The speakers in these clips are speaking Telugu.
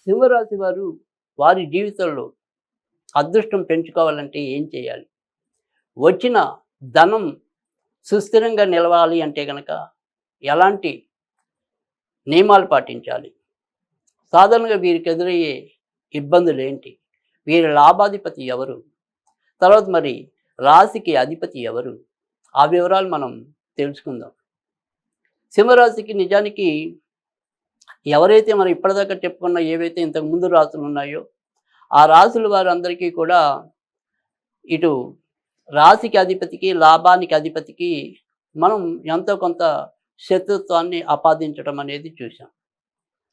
సింహరాశి వారు వారి జీవితంలో అదృష్టం పెంచుకోవాలంటే ఏం చేయాలి? వచ్చిన ధనం సుస్థిరంగా నిలవాలి అంటే గనక ఎలాంటి నియమాలు పాటించాలి? సాధారణంగా వీరికి ఎదురయ్యే ఇబ్బందులేంటి? వీరి లాభాధిపతి ఎవరు? తర్వాత మరి రాశికి అధిపతి ఎవరు? ఆ వివరాలు మనం తెలుసుకుందాం. సింహరాశికి నిజానికి ఎవరైతే మనం ఇప్పటిదాకా చెప్పుకున్న ఏవైతే ఇంతకు ముందు రాశులు ఉన్నాయో, ఆ రాశుల వారందరికీ కూడా ఇటు రాశికి అధిపతికి, లాభానికి అధిపతికి మనం ఎంతో కొంత శత్రుత్వాన్ని ఆపాదించడం అనేది చూసాం.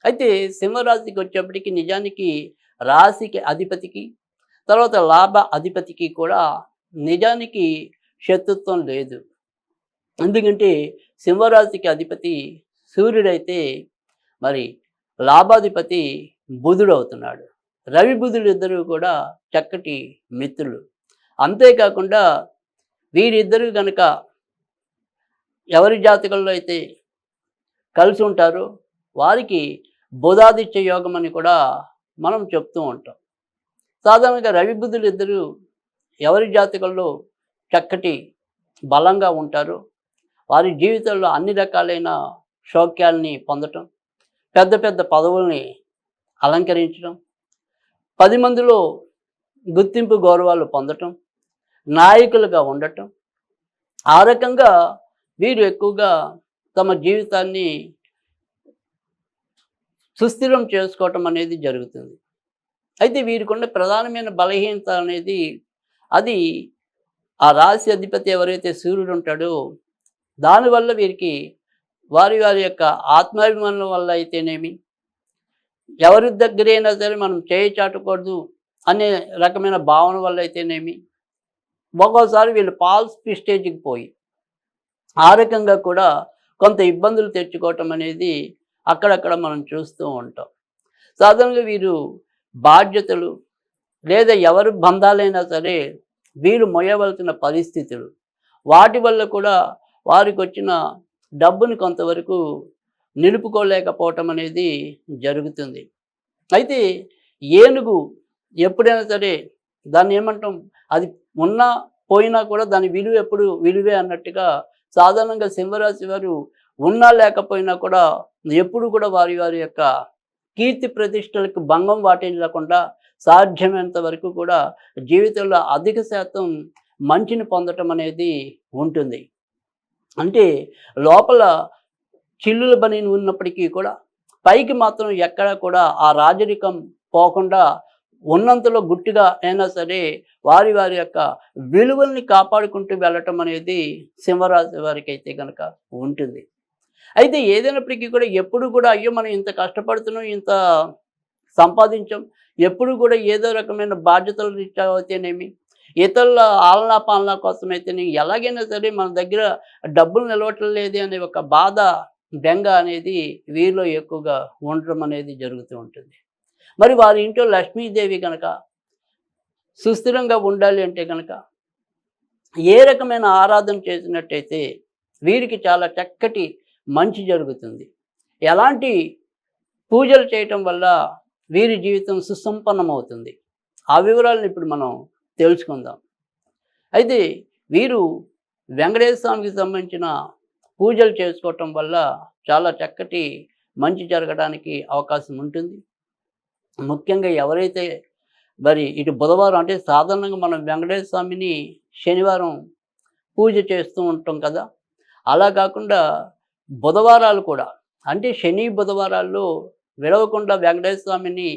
అయితే సింహరాశికి వచ్చేప్పటికి నిజానికి రాశికి అధిపతికి, తర్వాత లాభ అధిపతికి కూడా నిజానికి శత్రుత్వం లేదు. ఎందుకంటే సింహరాశికి అధిపతి సూర్యుడైతే మరి లాభాధిపతి బుధుడవుతున్నాడు. రవి బుధులు ఇద్దరు కూడా చక్కటి మిత్రులు. అంతేకాకుండా వీరిద్దరూ గనక ఎవరి జాతకంలో అయితే కలిసి ఉంటారో వారికి బుధాదిత్య యోగం అని కూడా మనం చెప్తూ ఉంటాం. సాధారణంగా రవి బుధులు ఇద్దరు ఎవరి జాతకంలో చక్కటి బలంగా ఉంటారో వారి జీవితంలో అన్ని రకాలైన సౌఖ్యాల్ని పొందటం, పెద్ద పెద్ద పదవుల్ని అలంకరించడం, 10 మందిలో గుర్తింపు గౌరవాలు పొందటం, నాయకులుగా ఉండటం, ఆ రకంగా వీరు ఎక్కువగా తమ జీవితాన్ని సుస్థిరం చేసుకోవటం అనేది జరుగుతుంది. అయితే వీరికున్న ప్రధానమైన బలహీనత అనేది అది ఆ రాశి అధిపతి ఎవరైతే సూర్యుడు ఉంటాడో దానివల్ల వీరికి వారి వారి యొక్క ఆత్మాభిమానం వల్ల అయితేనేమి, ఎవరి దగ్గరైనా సరే మనం చేయి చాటకూడదు అనే రకమైన భావన వల్ల అయితేనేమి, ఒక్కోసారి వీళ్ళు ఫాల్స్ ప్రెస్టేజ్‌కి పోయి ఆ రకంగా కూడా కొంత ఇబ్బందులు తెచ్చుకోవటం అనేది అక్కడక్కడ మనం చూస్తూ ఉంటాం. సాధారణంగా వీరు బాధ్యతలు లేదా ఎవరి బంధాలైనా సరే వీరు మోయవలసిన పరిస్థితులు, వాటి వల్ల కూడా వారికొచ్చిన డబ్బుని కొంతవరకు నిలుపుకోలేకపోవటం అనేది జరుగుతుంది. అయితే ఏనుగు ఎప్పుడైనా సరే దాన్ని ఏమంటాం, అది ఉన్నా పోయినా కూడా దాని విలువ ఎప్పుడు విలువే అన్నట్టుగా సాధారణంగా సింహరాశి వారు ఉన్నా లేకపోయినా కూడా ఎప్పుడు కూడా వారి వారి యొక్క కీర్తి ప్రతిష్టలకు భంగం వాటిల్లకుండా సాధ్యమైనంత వరకు కూడా జీవితంలో అధిక శాతం మంచిని పొందటం అనేది ఉంటుంది. అంటే లోపల చిల్లుల బనీను ఉన్నప్పటికీ కూడా పైకి మాత్రం ఎక్కడా కూడా ఆ రాజరికం పోకుండా ఉన్నంతలో గుట్టుగా అయినా సరే వారి వారి యొక్క విలువల్ని కాపాడుకుంటూ వెళ్ళటం అనేది సింహరాశి వారికి అయితే కనుక ఉంటుంది. అయితే ఏదైనప్పటికీ కూడా ఎప్పుడు కూడా అయ్యో మనం ఇంత కష్టపడుతున్నాం, ఇంత సంపాదించాం, ఎప్పుడు కూడా ఏదో రకమైన బాధ్యతలు రీత్యా అయితేనేమి, ఇతరుల ఆలనా పాలనా కోసం అయితేనే ఎలాగైనా సరే మన దగ్గర డబ్బులు నిలవట్లేదు అనే ఒక బాధ, బెంగ అనేది వీరిలో ఎక్కువగా ఉండటం అనేది జరుగుతూ ఉంటుంది. మరి వారి ఇంట్లో లక్ష్మీదేవి కనుక సుస్థిరంగా ఉండాలి అంటే కనుక ఏ రకమైన ఆరాధన చేసినట్టయితే వీరికి చాలా చక్కటి మంచి జరుగుతుంది. ఎలాంటి పూజలు చేయటం వల్ల వీరి జీవితం సుసంపన్నమవుతుంది. ఆ వివరాలను ఇప్పుడు మనం తెలుసుకుందాం. అయితే వీరు వెంకటేశ్వర స్వామికి సంబంధించిన పూజలు చేసుకోవటం వల్ల చాలా చక్కటి మంచి జరగడానికి అవకాశం ఉంటుంది. ముఖ్యంగా ఎవరైతే మరి ఇటు బుధవారం అంటే సాధారణంగా మనం వెంకటేశ్వర స్వామిని శనివారం పూజ చేస్తూ ఉంటాం కదా, అలా కాకుండా బుధవారాలు కూడా అంటే శని బుధవారాల్లో విడవకుండా వెంకటేశ్వర స్వామిని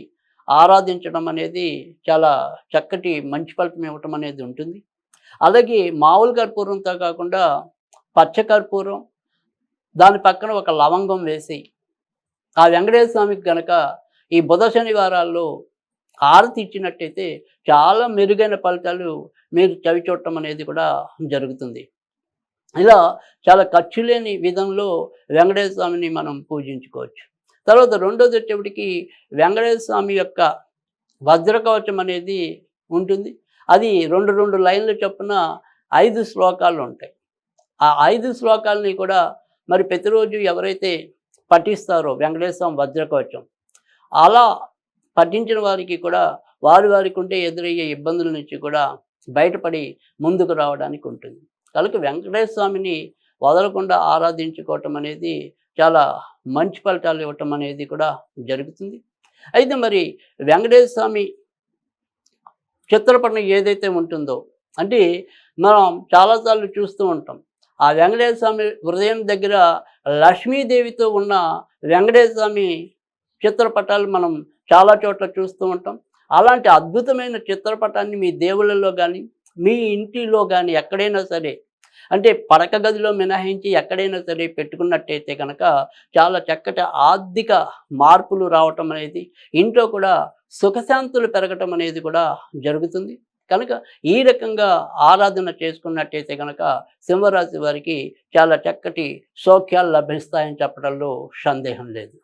ఆరాధించడం అనేది చాలా చక్కటి మంచి ఫలితం ఇవ్వటం అనేది ఉంటుంది. అలాగే మామూలు కర్పూరంతో కాకుండా పచ్చ కర్పూరం, దాని పక్కన ఒక లవంగం వేసి ఆ వెంకటేశ్వర స్వామికి కనుక ఈ బుధ శనివారాల్లో హారతి ఇచ్చినట్టయితే చాలా మెరుగైన ఫలితాలు మీరు చవి చూడటం అనేది కూడా జరుగుతుంది. ఇలా చాలా ఖర్చు లేని విధంలో వెంకటేశ్వర స్వామిని మనం పూజించుకోవచ్చు. తర్వాత రెండోది వచ్చేప్పటికి వెంకటేశ్వర స్వామి యొక్క వజ్రకవచం అనేది ఉంటుంది. అది 2 లైన్ల చొప్పున 5 శ్లోకాలు ఉంటాయి. ఆ 5 శ్లోకాలని కూడా మరి ప్రతిరోజు ఎవరైతే పఠిస్తారో వెంకటేశ్వర స్వామి వజ్రకవచం, అలా పఠించిన వారికి కూడా వారికి ఉంటే ఎదురయ్యే ఇబ్బందుల నుంచి కూడా బయటపడి ముందుకు రావడానికి ఉంటుంది. కనుక వెంకటేశ్వర స్వామిని వదలకుండా ఆరాధించుకోవటం అనేది చాలా మంచి ఫలితాలు ఇవ్వటం అనేది కూడా జరుగుతుంది. అయితే మరి వెంకటేశ్వర స్వామి చిత్రపటం ఏదైతే ఉంటుందో, అంటే మనం చాలాసార్లు చూస్తూ ఉంటాం. ఆ వెంకటేశ్వర స్వామి హృదయం దగ్గర లక్ష్మీదేవితో ఉన్న వెంకటేశ్వర స్వామి చిత్రపటాలు మనం చాలా చోట్ల చూస్తూ ఉంటాం. అలాంటి అద్భుతమైన చిత్రపటాన్ని మీ దేవుళ్ళలో కానీ, మీ ఇంటిలో కానీ ఎక్కడైనా సరే, అంటే పడక గదిలో మినహాయించి ఎక్కడైనా సరే పెట్టుకున్నట్టయితే కనుక చాలా చక్కటి ఆర్థిక మార్పులు రావటం అనేది, ఇంట్లో కూడా సుఖశాంతులు పెరగటం అనేది కూడా జరుగుతుంది. కనుక ఈ రకంగా ఆరాధన చేసుకున్నట్టయితే కనుక సింహరాశి వారికి చాలా చక్కటి సౌఖ్యాలు లభిస్తాయని చెప్పడంలో సందేహం లేదు.